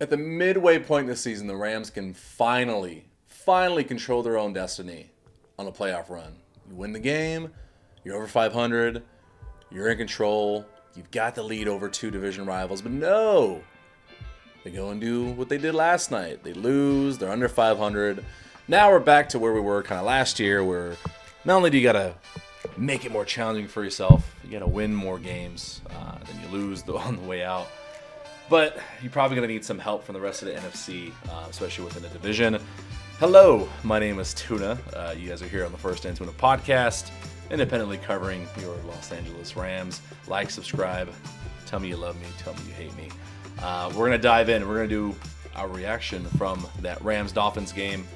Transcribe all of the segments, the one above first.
At the midway point in the season, the Rams can finally control their own destiny on a playoff run. You win the game, you're over 500, you're in control, you've got the lead over two division rivals, but no! They go and do what they did last night. They lose, they're under 500. Now we're back to where we were kind of last year, where not only do you got to make it more challenging for yourself, you got to win more games than you lose on the way out. But you're probably going to need some help from the rest of the NFC, especially within the division. Hello, my name is Tuna. You guys are here on the First and Tuna podcast, independently covering your Los Angeles Rams. Like, subscribe, tell me you love me, tell me you hate me. We're going to dive in. We're going to do our reaction from that Rams-Dolphins game.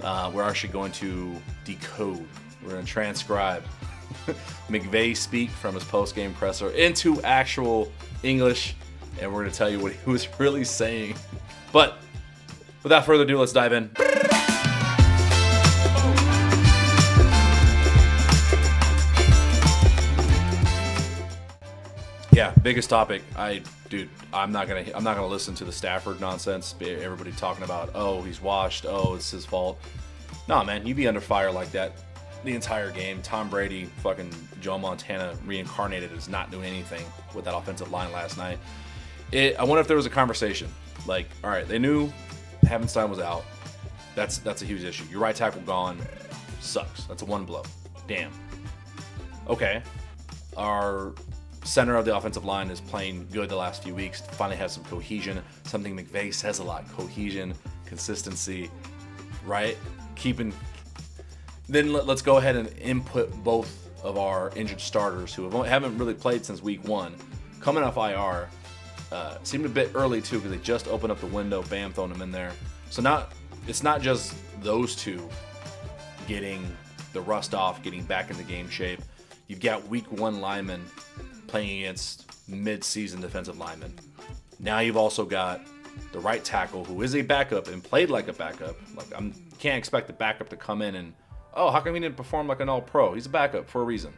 We're actually going to decode. We're going to transcribe McVay speak from his post-game presser into actual English, and we're going to tell you what he was really saying. But without further ado, let's dive in. Yeah, biggest topic. I'm not gonna listen to the Stafford nonsense. Everybody talking about, oh, he's washed, oh, it's his fault. Nah, man, you'd be under fire like that the entire game. Tom Brady, fucking Joe Montana reincarnated, is not doing anything with that offensive line last night. I wonder if there was a conversation. Like, all right, they knew Havenstein was out. That's a huge issue. Your right tackle gone. Sucks. That's a one blow. Damn. Okay. Our center of the offensive line is playing good the last few weeks. Finally has some cohesion. Something McVay says a lot. Cohesion, consistency, right? Then let's go ahead and input both of our injured starters who haven't really played since week one. Coming off IR. Seemed a bit early too because they just opened up the window. Bam, throwing them in there. So it's not just those two getting the rust off, getting back into game shape. You've got week one linemen playing against mid-season defensive linemen. Now you've also got the right tackle who is a backup and played like a backup. Like, can't expect the backup to come in and, oh, how come he didn't perform like an all-pro? He's a backup for a reason.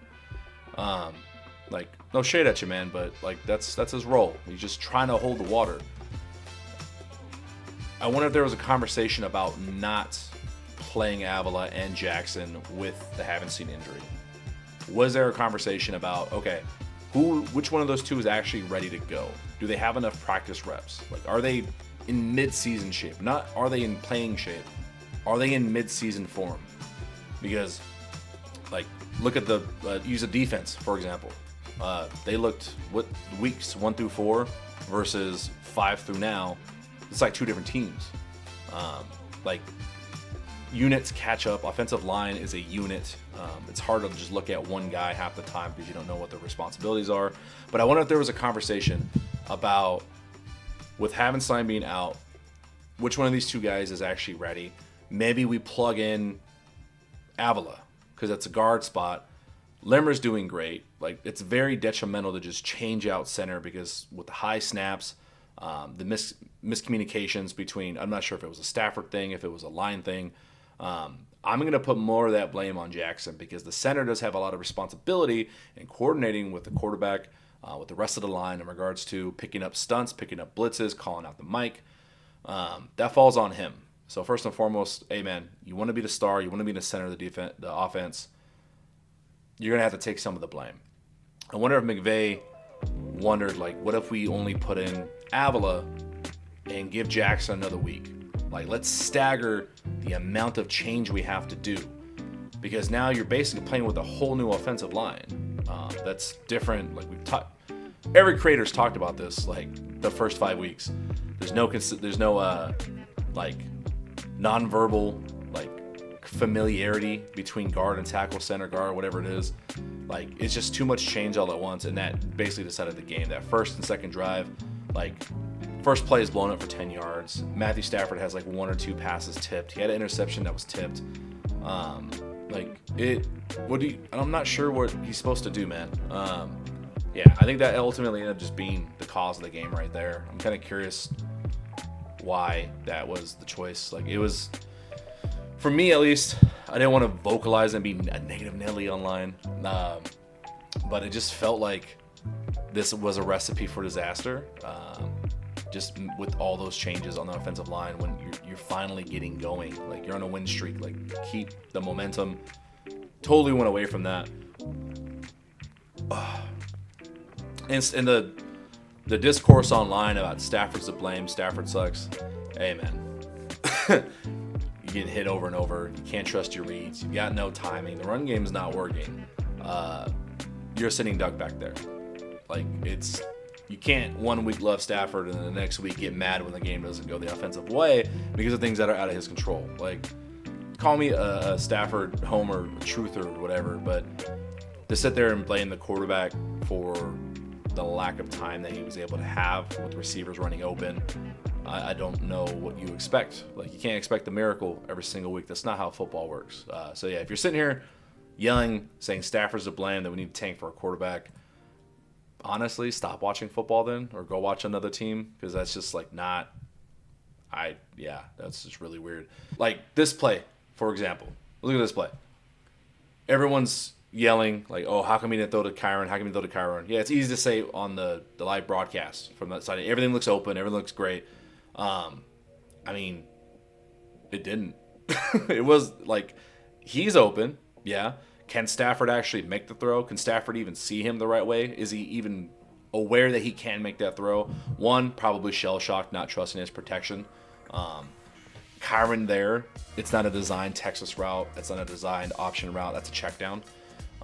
Like, no shade at you, man, but like that's his role. He's just trying to hold the water. I wonder if there was a conversation about not playing Avila and Jackson with the Havenstein injury. Was there a conversation about, okay, which one of those two is actually ready to go? Do they have enough practice reps? Like, are they in mid-season shape? Not are they in playing shape? Are they in mid-season form? Because, like, look at use a defense, for example. They looked, weeks 1 through 4 versus 5 through now. It's like two different teams. Like, units catch up. Offensive line is a unit. It's hard to just look at one guy half the time because you don't know what their responsibilities are. But I wonder if there was a conversation about, with Havenstein being out, which one of these two guys is actually ready. Maybe we plug in Avila because it's a guard spot. Limmer's doing great. Like, it's very detrimental to just change out center because with the high snaps, the miscommunications between, I'm not sure if it was a Stafford thing, if it was a line thing. I'm going to put more of that blame on Jackson because the center does have a lot of responsibility in coordinating with the quarterback, with the rest of the line in regards to picking up stunts, picking up blitzes, calling out the mic. That falls on him. So first and foremost, hey man, you want to be the star, you want to be the center of the offense. You're going to have to take some of the blame. I wonder if McVay wondered, like, what if we only put in Avila and give Jackson another week? Like, let's stagger the amount of change we have to do. Because now you're basically playing with a whole new offensive line. That's different. Like, every creator's talked about this, like, the first 5 weeks. There's no like, nonverbal, like, familiarity between guard and tackle, center, guard, whatever it is. Like, it's just too much change all at once, and that basically decided the game. That first and second drive, like, first play is blown up for 10 yards. Matthew Stafford has like 1 or 2 passes tipped. He had an interception that was tipped. I'm not sure what he's supposed to do, man. Yeah, I think that ultimately ended up just being the cause of the game right there. I'm kind of curious why that was the choice. Like, it was, for me at least, I didn't want to vocalize and be a negative Nelly online. But it just felt like this was a recipe for disaster. just with all those changes on the offensive line when you're finally getting going. Like, you're on a win streak. Like, keep the momentum. Totally went away from that. And the discourse online about Stafford's to blame, Stafford sucks. Hey, man. You get hit over and over. You can't trust your reads. You got no timing. The run game's not working. You're a sitting duck back there. Like, you can't 1 week love Stafford and then the next week get mad when the game doesn't go the offensive way because of things that are out of his control. Like, call me a Stafford homer, a truther, or whatever, but to sit there and blame the quarterback for the lack of time that he was able to have with receivers running open, I don't know what you expect. Like, you can't expect a miracle every single week. That's not how football works. So yeah, if you're sitting here yelling, saying Stafford's to blame, that we need to tank for a quarterback, honestly, stop watching football then, or go watch another team, because that's just like not. That's just really weird. Like this play, for example. Look at this play. Everyone's yelling like, "Oh, how come he didn't throw to Kyron? How come he didn't throw to Kyron?" Yeah, it's easy to say on the live broadcast from that side. Everything looks open. Everything looks great. I mean, it didn't. It was like, he's open. Yeah. Can Stafford actually make the throw? Can Stafford even see him the right way? Is he even aware that he can make that throw? One, probably shell-shocked, not trusting his protection. Kyron there, it's not a designed Texas route. It's not a designed option route. That's a check down,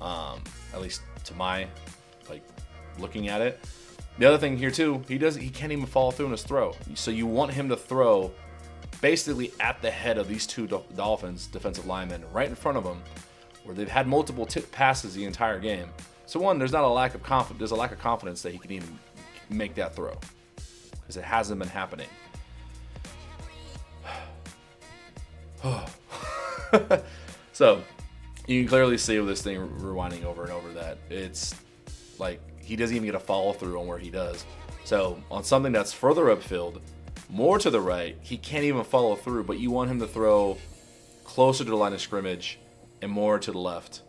at least to my looking at it. The other thing here too, he can't even follow through in his throw. So you want him to throw basically at the head of these two Dolphins defensive linemen, right in front of them, where they've had multiple tip passes the entire game. So one, there's not a lack of confidence. There's a lack of confidence that he can even make that throw, because it hasn't been happening. So you can clearly see with this thing rewinding over and over that it's like he doesn't even get a follow through on where he does. So on something that's further upfield, more to the right, he can't even follow through, but you want him to throw closer to the line of scrimmage and more to the left.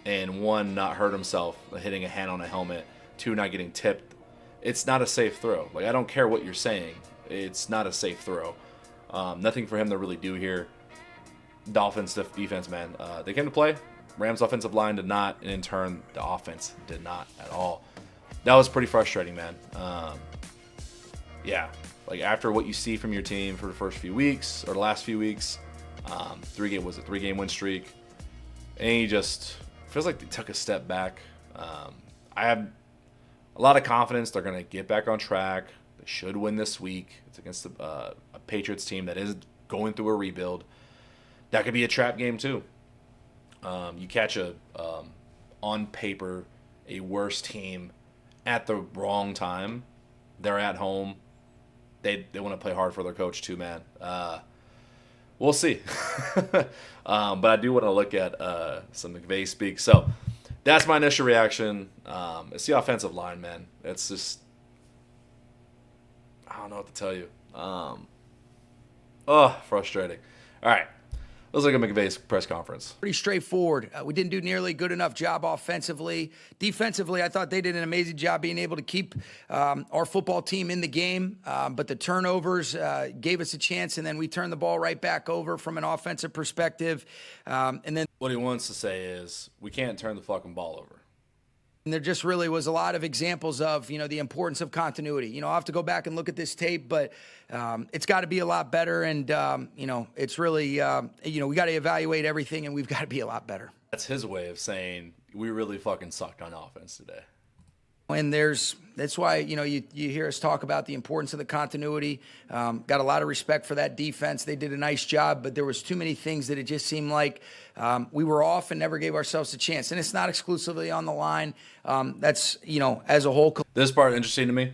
And one, not hurt himself hitting a hand on a helmet. Two, not getting tipped. It's not a safe throw. Like, I don't care what you're saying. It's not a safe throw. Nothing for him to really do here. Dolphins defense, man. They came to play. Rams offensive line did not, and in turn, the offense did not at all. That was pretty frustrating, man. Like after what you see from your team for the first few weeks, or the last few weeks, 3-game win streak, and he just feels like they took a step back. I have a lot of confidence they're going to get back on track. They should win this week. It's against a Patriots team that is going through a rebuild. That could be a trap game too. You catch on paper, a worse team at the wrong time. They're at home. They want to play hard for their coach too, man. We'll see. But I do want to look at some McVay speak. So that's my initial reaction. It's the offensive line, man. It's just, I don't know what to tell you. Frustrating. All right. Let's look at McVay's press conference. Pretty straightforward. We didn't do nearly good enough job offensively. Defensively, I thought they did an amazing job being able to keep our football team in the game. But the turnovers gave us a chance, and then we turned the ball right back over from an offensive perspective. And then what he wants to say is we can't turn the fucking ball over. And there just really was a lot of examples of, the importance of continuity. I'll have to go back and look at this tape, but it's got to be a lot better. And, it's really, we got to evaluate everything, and we've got to be a lot better. That's his way of saying we really fucking sucked on offense today. And that's why, you hear us talk about the importance of the continuity. Got a lot of respect for that defense. They did a nice job, but there was too many things that it just seemed like we were off and never gave ourselves a chance. And it's not exclusively on the line. That's, as a whole. This part interesting to me.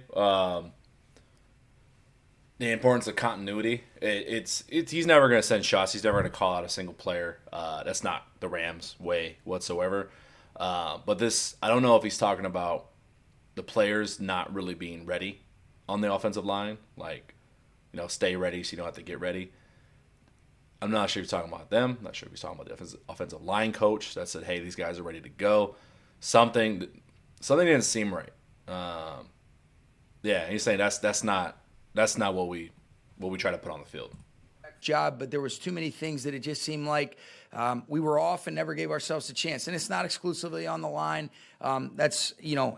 The importance of continuity. He's never going to send shots. He's never going to call out a single player. That's not the Rams' way whatsoever. But this, I don't know if he's talking about the players not really being ready on the offensive line, stay ready so you don't have to get ready. I'm not sure if he's talking about them. I'm not sure if he's talking about the offensive line coach that said, hey, these guys are ready to go. Something didn't seem right. He's saying that's not that's not what we try to put on the field. Job, but there was too many things that it just seemed like we were off and never gave ourselves a chance. And it's not exclusively on the line. That's,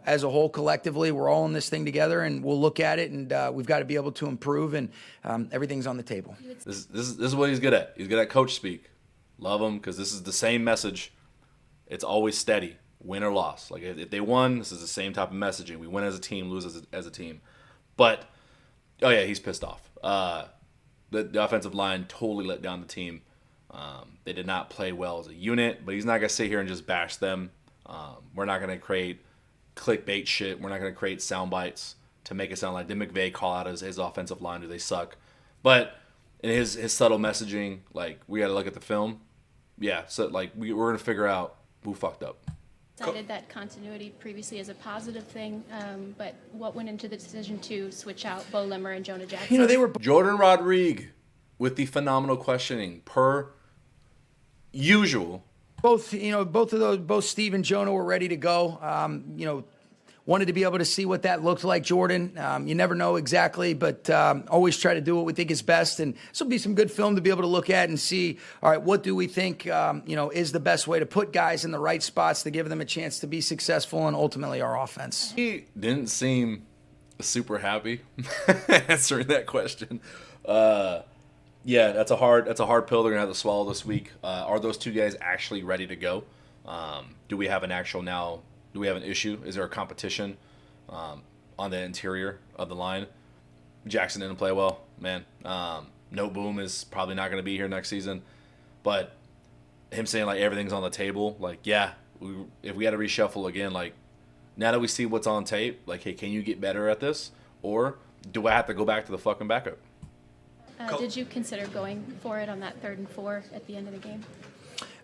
as a whole, collectively, we're all in this thing together, and we'll look at it, and we've got to be able to improve, and everything's on the table. This is what he's good at. He's good at coach speak. Love him, because this is the same message. It's always steady, win or loss. Like, if they won, this is the same type of messaging. We win as a team, lose as a team. But, oh yeah, he's pissed off. The offensive line totally let down the team. They did not play well as a unit, but he's not going to sit here and just bash them. We're not going to create clickbait shit. We're not going to create sound bites to make it sound like did McVay call out his offensive line? Do they suck? But in his subtle messaging, like, we got to look at the film. Yeah, so like we're going to figure out who fucked up. Cited that continuity previously as a positive thing, but what went into the decision to switch out Bo Limmer and Jonah Jackson? They were Jordan Rodriguez with the phenomenal questioning per usual. both of those, both Steve and Jonah were ready to go. Wanted to be able to see what that looked like, Jordan. You never know exactly, but always try to do what we think is best. And this will be some good film to be able to look at and see, all right, what do we think, is the best way to put guys in the right spots to give them a chance to be successful and ultimately our offense. He didn't seem super happy answering that question. Yeah, that's a hard pill they're gonna have to swallow this week. Are those two guys actually ready to go? Do we have an issue? Is there a competition on the interior of the line? Jackson didn't play well, man. No Boom is probably not going to be here next season. But him saying, like, everything's on the table, like, yeah, if we had to reshuffle again, like, now that we see what's on tape, like, hey, can you get better at this? Or do I have to go back to the fucking backup? Did you consider going for it on that 3rd and 4 at the end of the game?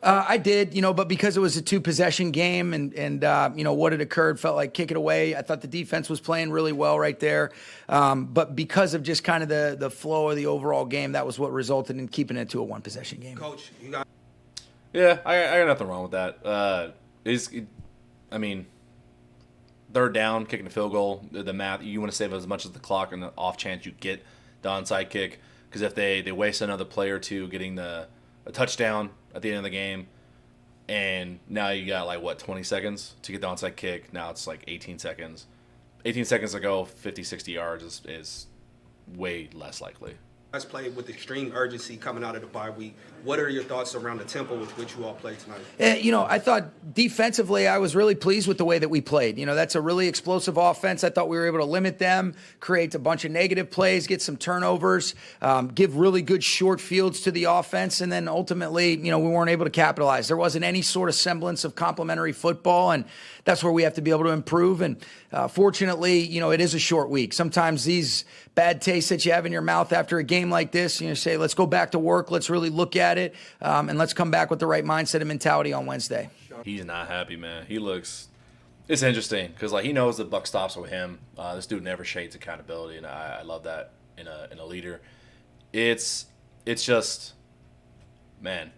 I did, but because it was a 2-possession game and what had occurred, felt like kick it away. I thought the defense was playing really well right there. But because of just kind of the flow of the overall game, that was what resulted in keeping it to a 1-possession game. Coach, you got. Yeah, I got nothing wrong with that. Third down, kicking the field goal, the math, you want to save as much as the clock and the off chance you get the onside kick. Because if they waste another play or two getting a touchdown at the end of the game, and now you got 20 seconds to get the onside kick. Now it's like 18 seconds. 18 seconds to go, 50, 60 yards is way less likely. Guys played with extreme urgency coming out of the bye week. What are your thoughts around the tempo with which you all played tonight? I thought defensively I was really pleased with the way that we played. That's a really explosive offense. I thought we were able to limit them, create a bunch of negative plays, get some turnovers, give really good short fields to the offense, and then ultimately, we weren't able to capitalize. There wasn't any sort of semblance of complementary football, and that's where we have to be able to improve. And fortunately, it is a short week. Sometimes these bad tastes that you have in your mouth after a game like this, say, let's go back to work, let's really look at it, and let's come back with the right mindset and mentality on Wednesday. He's not happy, man. It's interesting because he knows the buck stops with him. This dude never shades accountability, and I love that in a leader. It's just, man.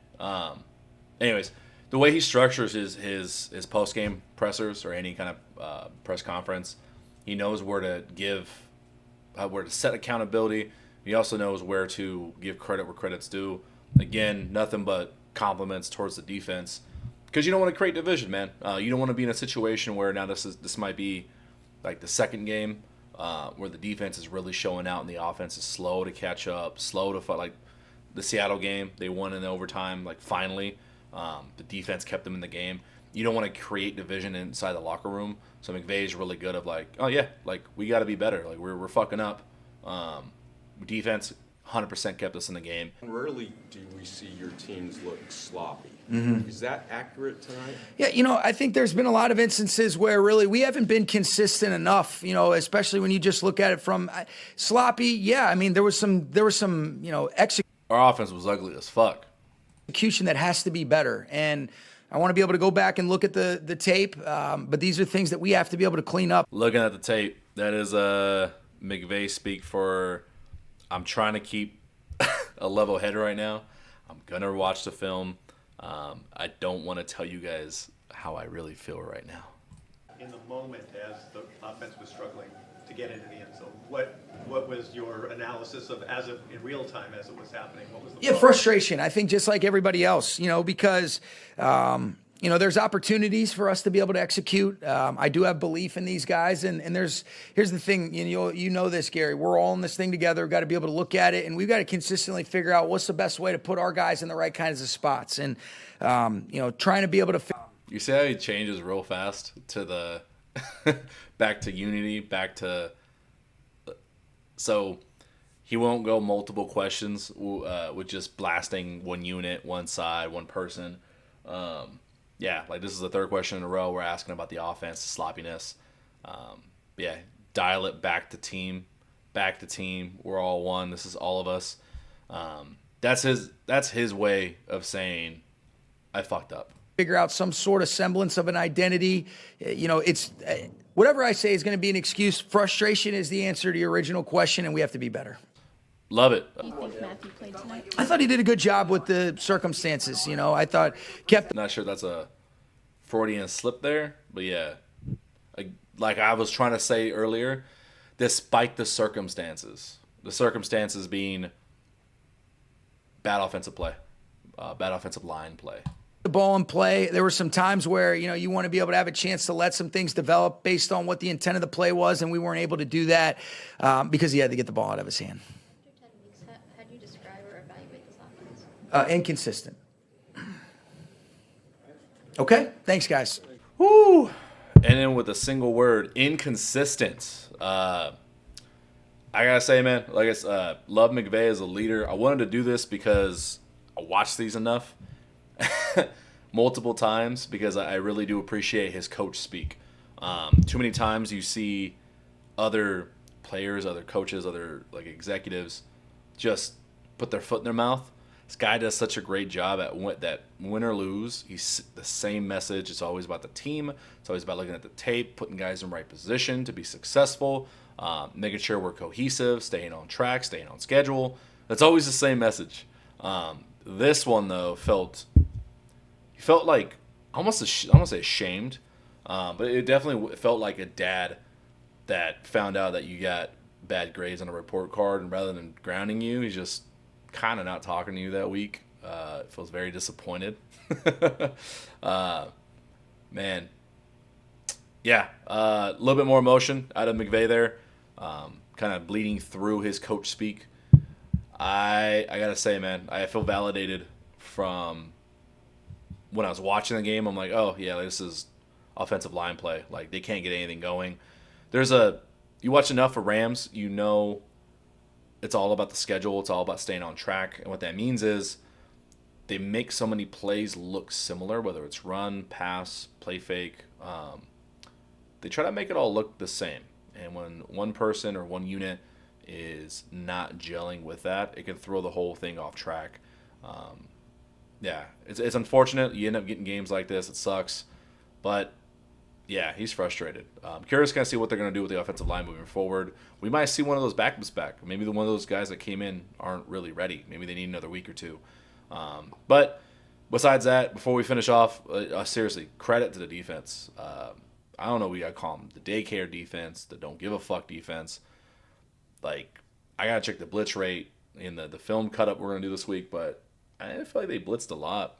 Anyways, the way he structures his post game pressers or any kind of press conference, he knows where to set accountability. He also knows where to give credit where credit's due. Again, nothing but compliments towards the defense, because you don't want to create division, man. You don't want to be in a situation where now this might be like the second game where the defense is really showing out and the offense is slow to catch up, slow to fight. Like the Seattle game, they won in overtime. Like finally, the defense kept them in the game. You don't want to create division inside the locker room. So McVay is really good of oh yeah, we got to be better. We're fucking up. Defense 100% kept us in the game. Rarely do we see your teams look sloppy. Mm-hmm. Is that accurate tonight? Yeah, I think there's been a lot of instances where really we haven't been consistent enough, especially when you just look at it from sloppy. Yeah, I mean, there was some Our offense was ugly as fuck. Execution that has to be better. And I want to be able to go back and look at the tape, but these are things that we have to be able to clean up. Looking at the tape, that is McVay speak for I'm trying to keep a level head right now. I'm going to watch the film. I don't want to tell you guys how I really feel right now. In the moment, as the offense was struggling to to get into the end zone. What was your analysis of in real time as it was happening? What was the problem? Frustration. I think just like everybody else, because there's opportunities for us to be able to execute. I do have belief in these guys, and here's the thing, you know this, Gary. We're all in this thing together. We've got to be able to look at it, and we've got to consistently figure out what's the best way to put our guys in the right kinds of spots, and trying to be able to. You see how he changes real fast to the back to unity, back to. So he won't go multiple questions with just blasting one unit, one side, one person. Like this is the third question in a row we're asking about the offense, the sloppiness. Dial it back to team. We're all one. This is all of us. That's his way of saying I fucked up. Figure out some sort of semblance of an identity. It's whatever I say is going to be an excuse. Frustration is the answer to your original question, and we have to be better. Love it. Do you think Matthew played tonight? I thought he did a good job with the circumstances. I thought kept. Not sure that's a Freudian slip there, but yeah, like I was trying to say earlier, despite the circumstances being bad offensive play, bad offensive line play. The ball in play. There were some times where you want to be able to have a chance to let some things develop based on what the intent of the play was, and we weren't able to do that because he had to get the ball out of his hand. After 10 weeks, how do you describe or evaluate this offense? Inconsistent. Okay, thanks, guys. Woo! And then with a single word, inconsistent. I gotta say, man, love McVay as a leader. I wanted to do this because I watched these enough. Multiple times because I really do appreciate his coach speak. Too many times you see other players, other coaches, other executives just put their foot in their mouth. This guy does such a great job at that win or lose. He's the same message. It's always about the team. It's always about looking at the tape, putting guys in the right position to be successful, making sure we're cohesive, staying on track, staying on schedule. That's always the same message. This one though felt like I don't want to say ashamed, but it definitely felt like a dad that found out that you got bad grades on a report card, and rather than grounding you, he's just kind of not talking to you that week. Feels very disappointed. Man, yeah, a little bit more emotion out of McVay there, kind of bleeding through his coach speak. I gotta say, man, I feel validated from when I was watching the game. I'm like, oh yeah, this is offensive line play. Like they can't get anything going. You watch enough of Rams, it's all about the schedule. It's all about staying on track. And what that means is they make so many plays look similar, whether it's run, pass, play fake. They try to make it all look the same. And when one person or one unit is not gelling with that, it can throw the whole thing off track. It's unfortunate. You end up getting games like this. It sucks. But, yeah, he's frustrated. I'm curious to kind of see what they're going to do with the offensive line moving forward. We might see one of those backups back. Maybe one of those guys that came in aren't really ready. Maybe they need another week or two. But besides that, before we finish off, seriously, credit to the defense. I don't know what you got to call them. The daycare defense, the don't give a fuck defense. I got to check the blitz rate in the film cut-up we're going to do this week, but I feel like they blitzed a lot,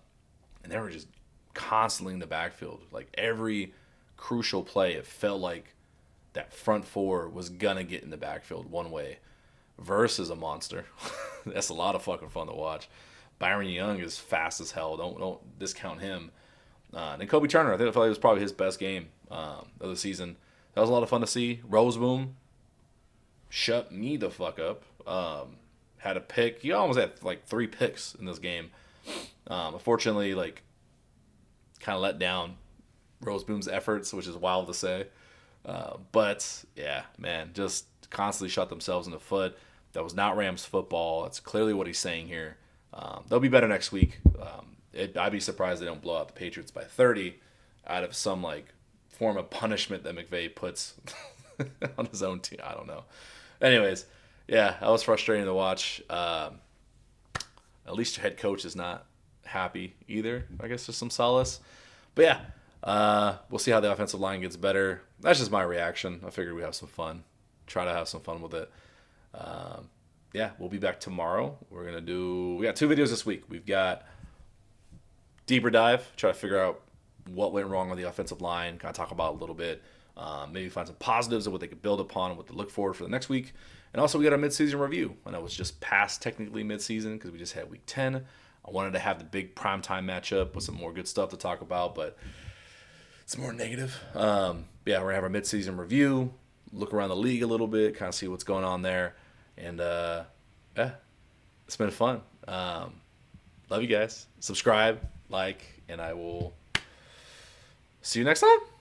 and they were just constantly in the backfield. Every crucial play, it felt like that front four was going to get in the backfield one way. Verse is a monster. That's a lot of fucking fun to watch. Byron Young is fast as hell. Don't discount him. And Kobe Turner, I feel like it was probably his best game of the season. That was a lot of fun to see. Roseboom shut me the fuck up. Had a pick. He almost had 3 picks in this game. Unfortunately, kind of let down Roseboom's efforts, which is wild to say. But yeah, man, just constantly shot themselves in the foot. That was not Rams football. That's clearly what he's saying here. They'll be better next week. I'd be surprised they don't blow out the Patriots by 30 out of some form of punishment that McVay puts on his own team. I don't know. Anyways, yeah, that was frustrating to watch. At least your head coach is not happy either. I guess there's some solace. But yeah, we'll see how the offensive line gets better. That's just my reaction. I figured we'd have some fun. try to have some fun with it. Yeah, we'll be back tomorrow. We got 2 videos this week. We've got deeper dive, try to figure out what went wrong with the offensive line, kind of talk about a little bit, maybe find some positives of what they could build upon and what to look forward for the next week. And also we got our midseason review. I know it's just past technically midseason because we just had week 10. I wanted to have the big primetime matchup with some more good stuff to talk about, but it's more negative. Yeah, we're going to have our midseason review, look around the league a little bit, kind of see what's going on there. And, yeah, it's been fun. Love you guys. Subscribe, like, and I will see you next time.